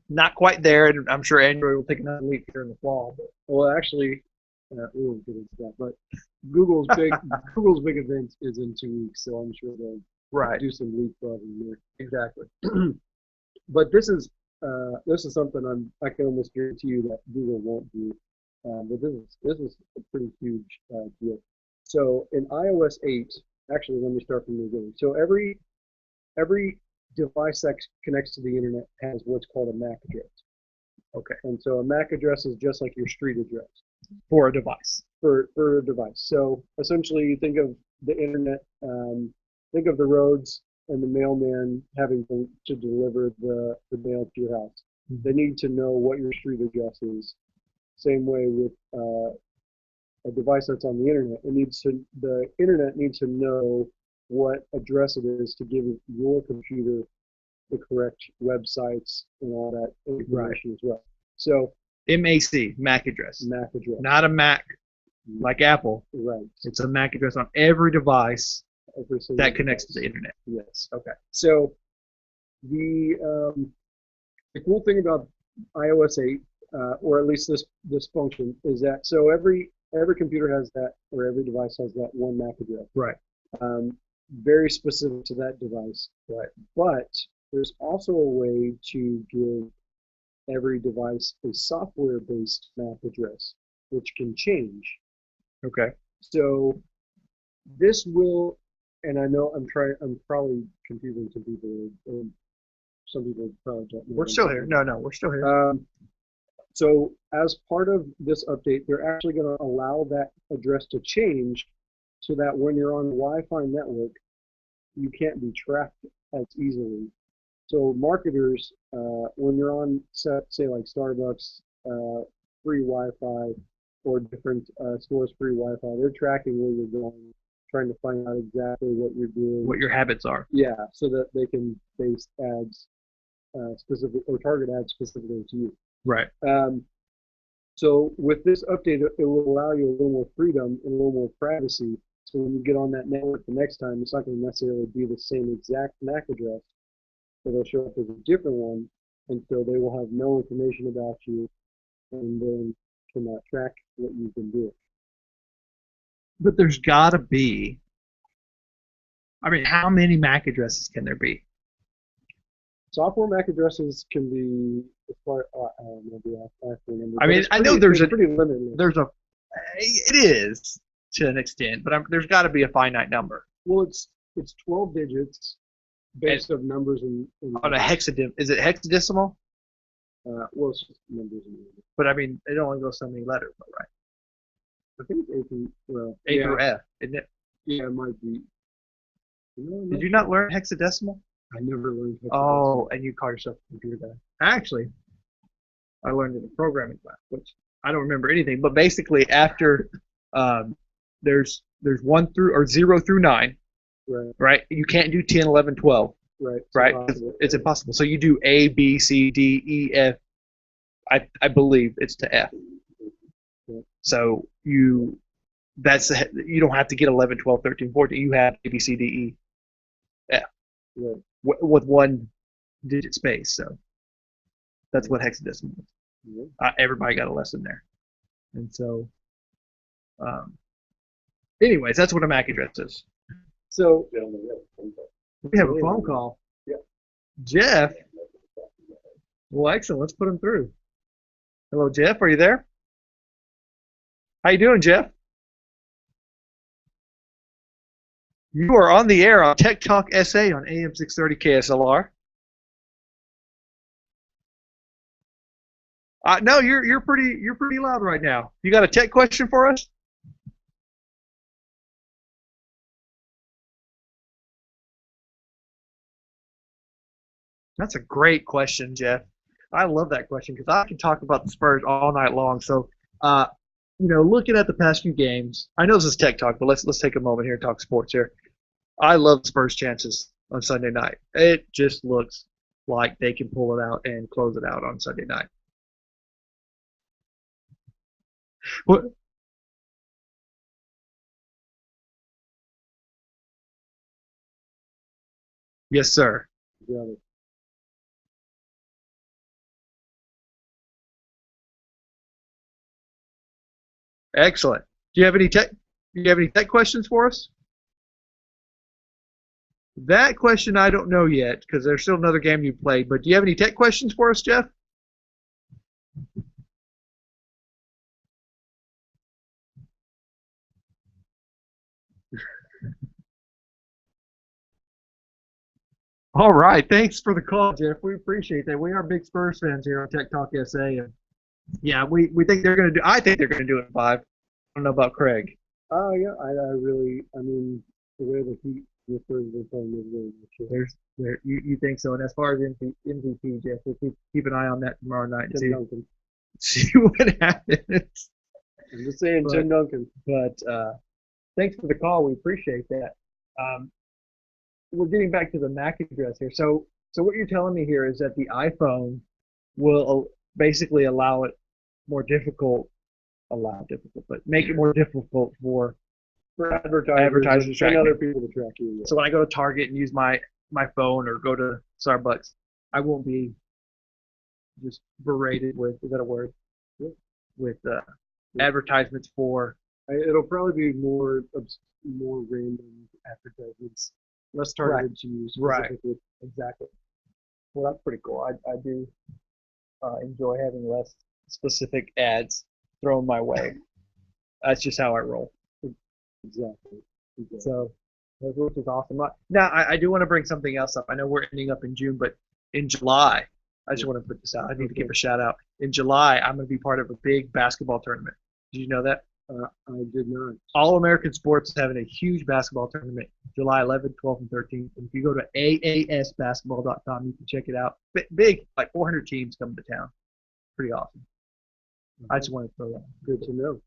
Not quite there, and I'm sure Android will take another leap here in the fall. But Well, actually, we won't get into that. But Google's big event is in 2 weeks, so I'm sure they'll do some leapfrogging there. Exactly. But this is something I can almost guarantee you that Google won't do. But this is a pretty huge deal. So in iOS 8, actually, let me start from the beginning. So every device that connects to the internet has what's called a MAC address. Okay. And so a MAC address is just like your street address for a device. For a device. So essentially, you think of the internet. Think of the roads and the mailman having to deliver the mail to your house. Mm-hmm. They need to know what your street address is. Same way with a device that's on the internet. The internet needs to know what address it is to give your computer the correct websites and all that information as well. So MAC address. MAC address. Not a Mac like Apple. Right. It's a MAC address on every device that connects to the internet. Yes. Okay. So the cool thing about iOS 8, or at least this function, is that so every computer has that, or every device has that one MAC address. Right. Very specific to that device. Right. But there's also a way to give every device a software-based MAC address, which can change. Okay. So this will, and I know I'm probably confusing some people. Some people probably don't know. We're still here. No, we're still here. So as part of this update, they're actually going to allow that address to change so that when you're on the Wi-Fi network, you can't be tracked as easily. So marketers, when you're on, say like Starbucks, free Wi-Fi, or different stores free Wi-Fi, they're tracking where you're going trying to find out exactly what you're doing. What your habits are. Yeah, so that they can base ads specific or target ads specifically to you. Right. So with this update, it will allow you a little more freedom and a little more privacy. So when you get on that network the next time, it's not going to necessarily be the same exact MAC address, but it'll show up as a different one, and so they will have no information about you, and then cannot track what you've been doing. But there's got to be. I mean, how many MAC addresses can there be? Software MAC addresses can be as far. I don't know the actual number. I mean, I know there's pretty limited. It is to an extent, but there's got to be a finite number. Well, it's 12 digits based of numbers and on a hexadecimal. Is it hexadecimal? Well, it's just numbers and numbers. But I mean, it only goes so many letters, right? I think it's A through F, isn't it? Yeah, it might be. Did you not learn hexadecimal? I never learned hexadecimal. Oh, and you call yourself a computer guy. Actually, I learned in a programming class, which I don't remember anything. But basically, after there's 1 through or 0 through 9, right? You can't do 10, 11, 12. Right. It's impossible. So you do A, B, C, D, E, F. I believe it's to F. So you don't have to get 11, 12, 13, 14. You have A, B, C, D, E, F with one digit space. So that's what hexadecimal is. Everybody got a lesson there. And so, anyways, that's what a MAC address is. So we have a phone call. Yeah. Jeff. Well, excellent. Let's put him through. Hello, Jeff. Are you there? How you doing, Jeff? You are on the air on Tech Talk SA on AM 630 KSLR. No, you're pretty loud right now. You got a tech question for us? That's a great question, Jeff. I love that question because I can talk about the Spurs all night long. So, looking at the past few games, I know this is Tech Talk, but let's take a moment here and talk sports here. I love Spurs' chances on Sunday night. It just looks like they can pull it out and close it out on Sunday night. What? Yes, sir. Yeah. Excellent. Do you have any tech questions for us? That question I don't know yet because there's still another game you played. But do you have any tech questions for us, Jeff? All right. Thanks for the call, Jeff. We appreciate that. We are big Spurs fans here on Tech Talk SA, and yeah, we think they're going to do. I think they're going to do it in 5. I don't know about Craig. Oh yeah, I mean, the way the Heat refers to them is really sure. You think so? And as far as MVP, Jeff, we'll keep an eye on that tomorrow night and see what happens. I'm just saying, Tim Duncan. But thanks for the call. We appreciate that. We're getting back to the MAC address here. So what you're telling me here is that the iPhone will basically make it more difficult for advertisers and other people to track you. Yeah. So when I go to Target and use my phone or go to Starbucks, I won't be just berated with, is that a word? Yeah. With advertisements for. It'll probably be more random advertisements, less targeted to you specifically. Right. Exactly. Well, that's pretty cool. I do enjoy having less specific ads thrown my way. That's just how I roll. Exactly. So, which is awesome. Now, I do want to bring something else up. I know we're ending up in June, but in July, I just want to put this out. I need to give a shout out. In July, I'm going to be part of a big basketball tournament. Did you know that? I did not. All American Sports is having a huge basketball tournament July 11th, 12th, and 13th. And if you go to aasbasketball.com, you can check it out. Big, like 400 teams coming to town. Pretty awesome. I just wanted to throw that. Good to know.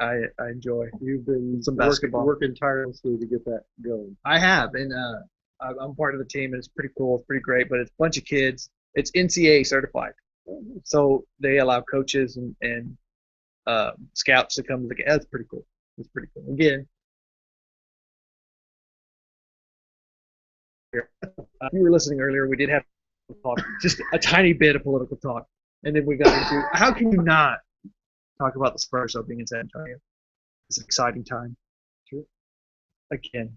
I enjoy. You've been Some working, basketball. working tirelessly to get that going. I have, and I'm part of the team, and it's pretty cool. It's pretty great, but it's a bunch of kids. It's NCAA certified, so they allow coaches and scouts to come to the game. That's pretty cool. It's pretty cool. Again, if you were listening earlier, we did have talk, just a tiny bit of political talk, and then we got into how can you not talk about the Spurs opening in San Antonio? It's an exciting time. Sure. Again,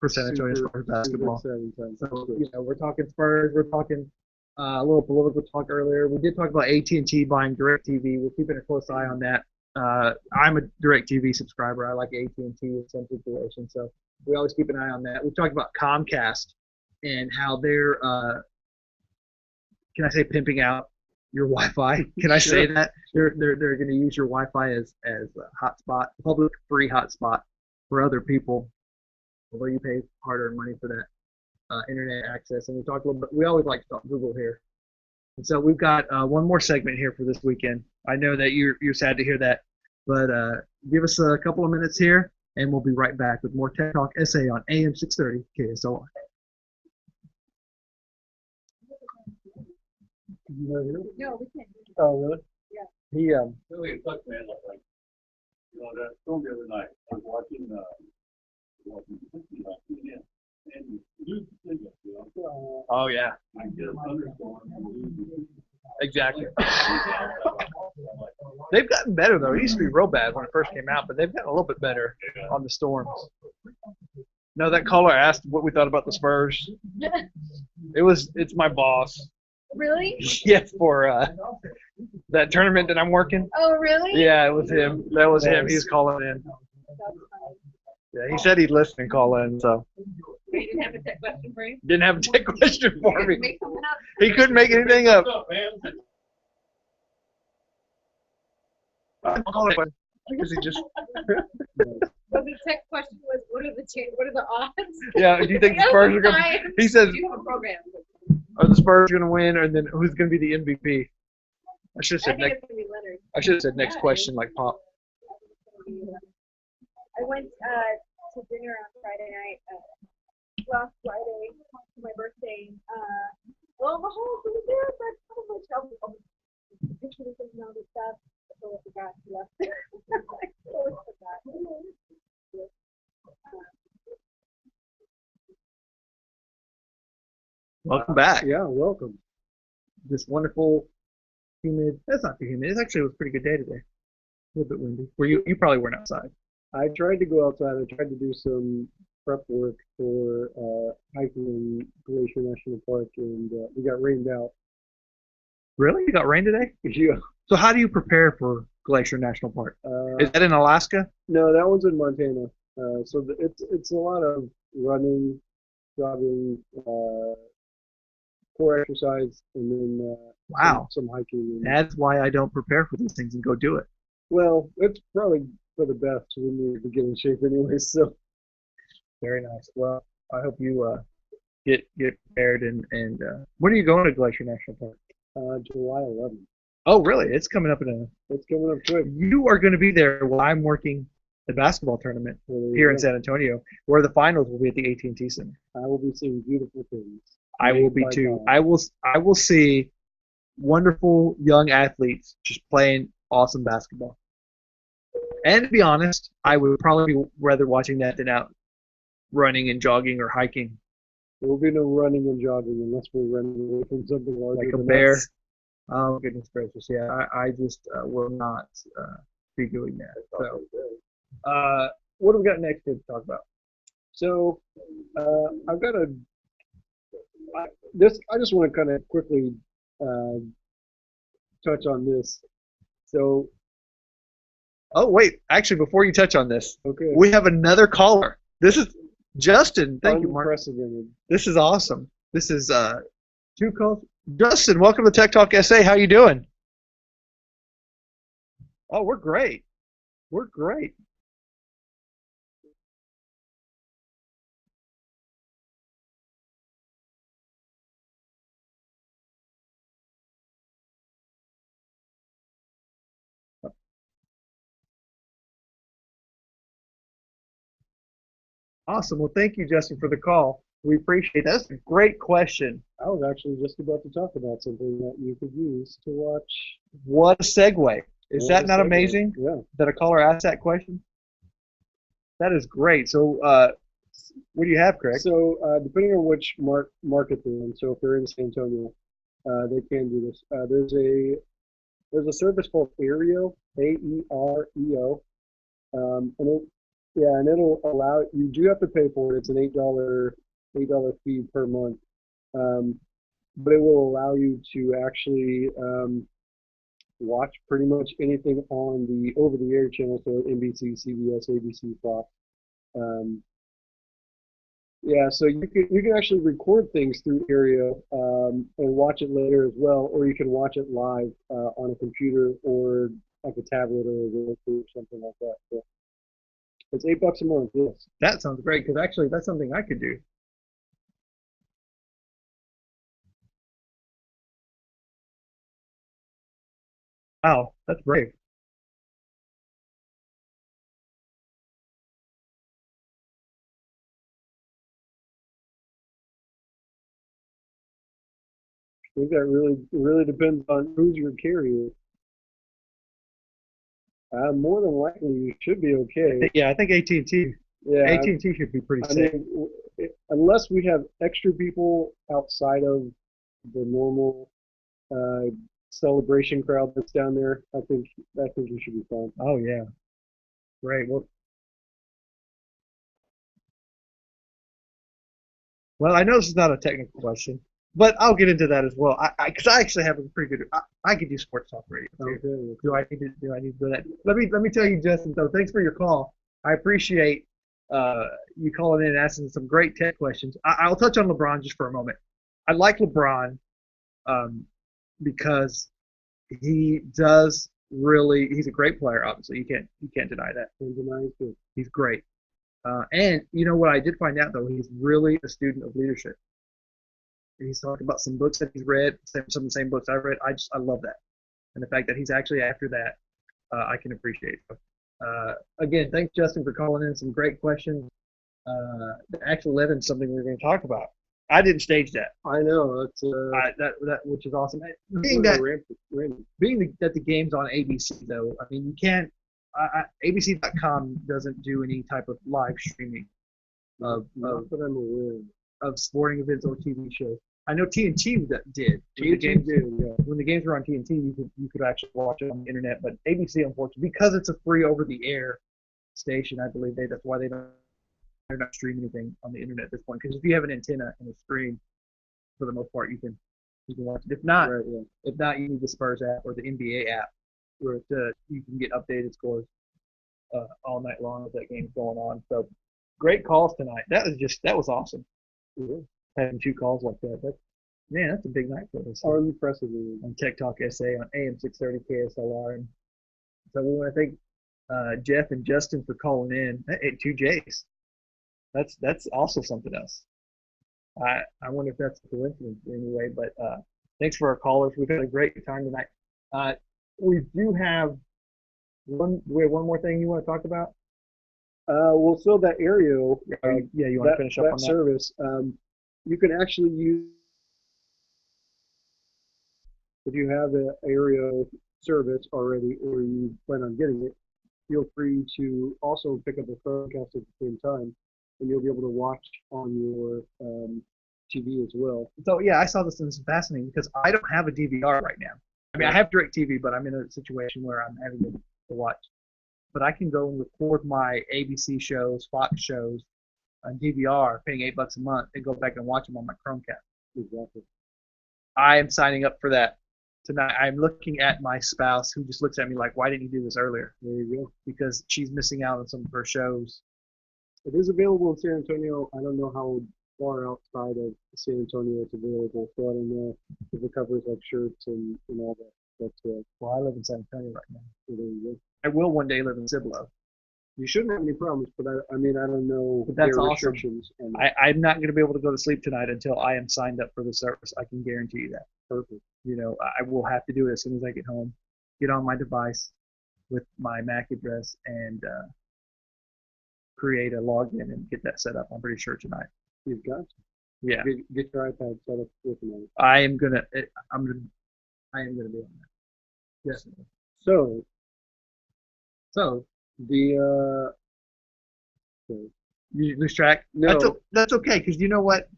for San Antonio Spurs basketball. Exciting time. So we're talking Spurs. We're talking a little political talk earlier. We did talk about AT&T buying DirecTV. We're keeping a close eye on that. I'm a DirecTV subscriber. I like AT&T in some situations, so we always keep an eye on that. We've talked about Comcast and how they're, can I say, pimping out your Wi-Fi? Can I say that? They're going to use your Wi-Fi as a hotspot, public free hotspot for other people, although you pay hard-earned money for that internet access. And we talked a little bit. We always like to talk Google here. And so we've got one more segment here for this weekend. I know that you're sad to hear that, but give us a couple of minutes here, and we'll be right back with more Tech Talk SA on AM 630 KSOR. No, we can't. Oh, really? Yeah. He Really, it sucks, man. Like, that storm the other night, I was watching CNN, and lose the signal, Oh yeah. I get a thunderstorm and lose the signal. Exactly. I'm like, They've gotten better though. It used to be real bad when it first came out, but they've gotten a little bit better on the storms. No, that caller asked what we thought about the Spurs. It's my boss. Really? Yes, for that tournament that I'm working. Oh, really? Yeah, it was him. That was him. He's calling in. Yeah, he said he'd listen and call in, so. You didn't have a tech question for you? Didn't have a tech question for me. Make something up. He couldn't make anything up. what's up, man? I'll call it. Because he just. Well, the tech question was, what are the odds? Yeah, do you think the Spurs are going to. He says, Do you have a program? are the Spurs going to win, and then who's going to be the MVP? I should have I said think next. it's going to be Leonard. I should have said next Yeah, question like Pop. I went to dinner on Friday night, last Friday, for my birthday. Well, the whole thing was there, but kind of like pictures and all this stuff. I totally forgot he left. I totally forgot. Welcome back. Yeah, welcome. This wonderful, humid. That's not too humid. It was a pretty good day today. A little bit windy. You probably weren't outside. I tried to go outside. I tried to do some prep work for hiking in Glacier National Park, and we got rained out. Really? You got rain today? Yeah. So how do you prepare for Glacier National Park? Is that in Alaska? No, that one's in Montana. So it's a lot of running, jogging, core exercise, and then Wow. some hiking. And, That's why I don't prepare for these things and go do it. well, it's probably for the best. We need to get in shape anyway. So Very nice. Well, I hope you get prepared and when are you going to Glacier National Park? July 11th. Oh, really? It's coming up in a. It's coming up quick. You are going to be there while I'm working the basketball tournament here in San Antonio, where the finals will be at the AT&T Center. I will be seeing beautiful things. I will be By too. God. I will see wonderful young athletes just playing awesome basketball. And to be honest, I would probably be rather watching that than out running and jogging or hiking There will be no running and jogging unless we're running away from something larger like a than bear. us. Oh goodness gracious! Yeah, I just will not be doing that. So, what do we got next to talk about? So, I've got I just want to kind of quickly touch on this. So, Oh wait, actually, before you touch on this, okay, we have another caller. This is Justin. Thank you, Mark. unprecedented. This is awesome. This is two calls. Justin, welcome to Tech Talk SA. How you doing? Oh, we're great. We're great. Awesome. Well, thank you, Justin, for the call. We appreciate that. That's a great question. I was actually just about to talk about something that you could use to watch. What a segue. Is What that a not segue. amazing Yeah. that a caller asked that question? That is great. So, what do you have, Craig? So depending on which market they're in, so if they're in San Antonio, they can do this. There's a service called Aereo, Aereo, and and it'll allow you do have to pay for it. It's an $8 fee per month, um, but it will allow you to actually watch pretty much anything on the over-the-air channel, so NBC, CBS, ABC, Fox. Um, yeah, so you can actually record things through Aereo and watch it later as well, or you can watch it live on a computer or like a tablet or a Roku or something like that. So it's $8 a month. Yes. That sounds great because actually that's something I could do. Wow, that's brave. I think that really depends on who's your carrier. More than likely, you should be okay. Yeah, I think AT&T. Yeah, AT&T should be pretty I safe. mean, unless we have extra people outside of the normal uh, celebration crowd that's down there, I think you should be fine. Oh yeah, great. Well, I know this is not a technical question, but I'll get into that as well. Because I actually have a pretty good. I could do sports talk radio too. Okay. Do I need to do that? Let me tell you, Justin. Though, thanks for your call. I appreciate you calling in and asking some great tech questions. I'll touch on LeBron just for a moment. I like LeBron um, because he does really. He's a great player. Obviously, you can't deny that. Can't deny it too. He's great. And you know what I did find out though, he's really a student of leadership. He's talked about some books that he's read, some of the same books I read. I love that, and the fact that he's actually after that, I can appreciate. So, again, thanks Justin for calling in. Some great questions. Actually led into something we're going to talk about. I didn't stage that. I know that's That which is awesome. being that That the game's on ABC though, I mean you can't. ABC.com doesn't do any type of live streaming of not that I'm aware of. sporting events or TV shows. I know TNT that did. TNT did, yeah. When the games were on TNT, you could actually watch it on the internet. But ABC, unfortunately, because it's a free over-the-air station, I believe that's why they're not streaming anything on the internet at this point. Because if you have an antenna and a screen, for the most part, you can watch it. If not, Right, yeah. you need the Spurs app or the NBA app, where you can get updated scores all night long as that game's going on. So great calls tonight. That was awesome. Yeah. Having two calls like that. That's a big night for us. Unprecedented. On Tech Talk SA on AM 630 KSLR. And so we want to thank Jeff and Justin for calling in. Hey, two J's. That's also something else. I wonder if that's a coincidence anyway, but thanks for our callers. We've had a great time tonight. We have one more thing you want to talk about? Well, so that Aereo, yeah, you want to finish up on that? service, you can actually use, if you have the Aereo service already or you plan on getting it, feel free to also pick up a Chromecast at the same time, and you'll be able to watch on your TV as well. So yeah, I saw this and it's fascinating because I don't have a DVR right now. I mean, I have DirecTV, but I'm in a situation where I'm having to watch. But I can go and record my ABC shows, Fox shows on DVR, paying $8 a month, and go back and watch them on my Chromecast. Exactly. I am signing up for that tonight. I'm looking at my spouse who just looks at me like, why didn't you do this earlier? There you go. Because she's missing out on some of her shows. It is available in San Antonio. I don't know how far outside of San Antonio it's available, so I don't know if it covers like shirts and all that. But well, I live in San Antonio right now. So there you go. I will one day live in Cibolo. You shouldn't have any problems, but I mean, I don't know but that's their awesome. restrictions. And I'm not going to be able to go to sleep tonight until I am signed up for the service. I can guarantee you that. Perfect. You know, I will have to do it as soon as I get home, get on my device with my MAC address, and create a login and get that set up. I'm pretty sure tonight. You've got to. Yeah, Get your iPad set up with me. I am gonna be on that. Yes. So So the you lose track. No. That's okay, because you know what?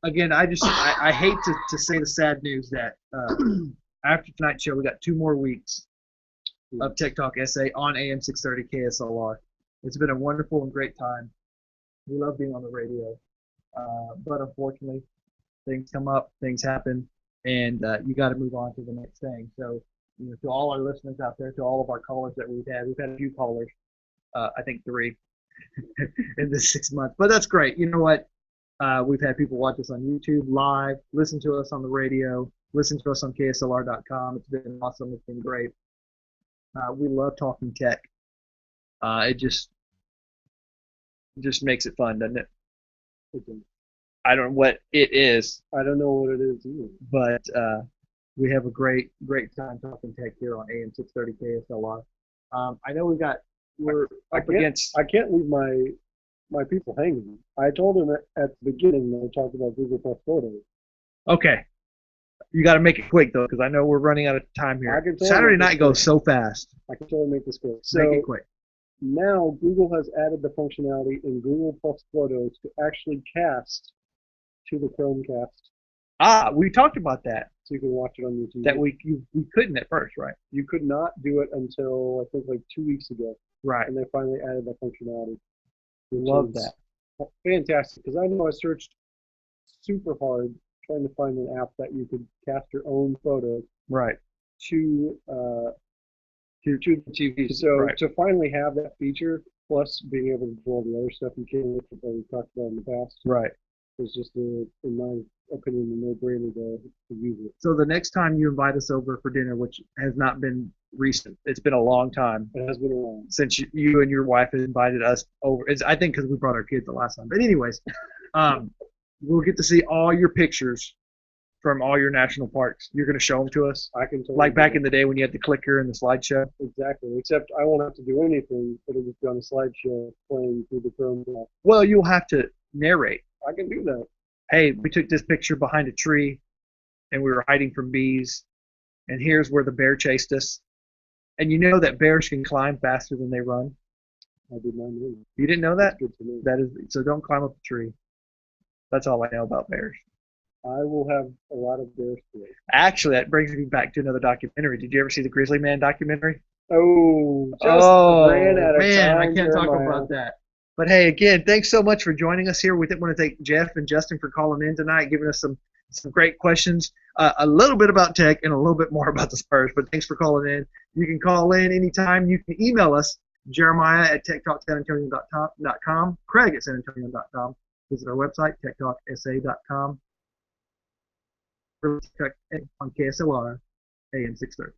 Again, I hate to say the sad news that after tonight's show, we got 2 more weeks of Tech Talk SA on AM 630 KSLR. It's been a wonderful and great time. We love being on the radio, but unfortunately, things come up, things happen, and you got to move on to the next thing. So, to all our listeners out there, to all of our callers that we've had a few callers, I think 3 in this 6 months, but that's great. You know what? We've had people watch us on YouTube live, listen to us on the radio, listen to us on KSLR.com. It's been awesome. It's been great. We love talking tech. It just makes it fun, doesn't it? I don't know what it is. I don't know what it is either. But we have a great time talking tech here on AM 630 KSLR. I know we're up against. I can't leave my people hanging. I told them at the beginning when I talked about Google Plus Photos. Okay. You got to make it quick though, because I know we're running out of time here. Saturday night goes so fast. I can totally make this quick. So make it quick. Now Google has added the functionality in Google Plus Photos to actually cast to the Chromecast. We talked about that. So you can watch it on YouTube. That we couldn't at first, right? You could not do it until I think like 2 weeks ago. Right. And they finally added that functionality. We love that. Fantastic, because I know I searched super hard trying to find an app that you could cast your own photos right to the TV. So right. To finally have that feature, plus being able to do all the other stuff you can with it that we talked about in the past, right, is just in my opinion a no-brainer to use it. So the next time you invite us over for dinner, which has not been recent, it's been a long time. It has been a long since you and your wife have invited us over. I think because we brought our kids the last time. But anyways, we'll get to see all your pictures from all your national parks. You're going to show them to us? I can totally like back in the day when you had the clicker and the slideshow? Exactly, except I won't have to do anything. It'll just be on a slideshow playing through the Chromecast. Well, you'll have to narrate. I can do that. Hey, we took this picture behind a tree, and we were hiding from bees, and here's where the bear chased us. And you know that bears can climb faster than they run? I did not know. You didn't know that? That's good to know. That is, so don't climb up a tree. That's all I know about bears. I will have a lot of bears today. Actually, that brings me back to another documentary. Did you ever see the Grizzly Man documentary? Oh, man, I can't talk about that. But hey, again, thanks so much for joining us here. We want to thank Jeff and Justin for calling in tonight, giving us some great questions, a little bit about tech and a little bit more about the Spurs. But thanks for calling in. You can call in anytime. You can email us, Jeremiah at techtalksanantonio.com, Craig at sanantonio.com. Visit our website, techtalksa.com. On KSLR, AM 630.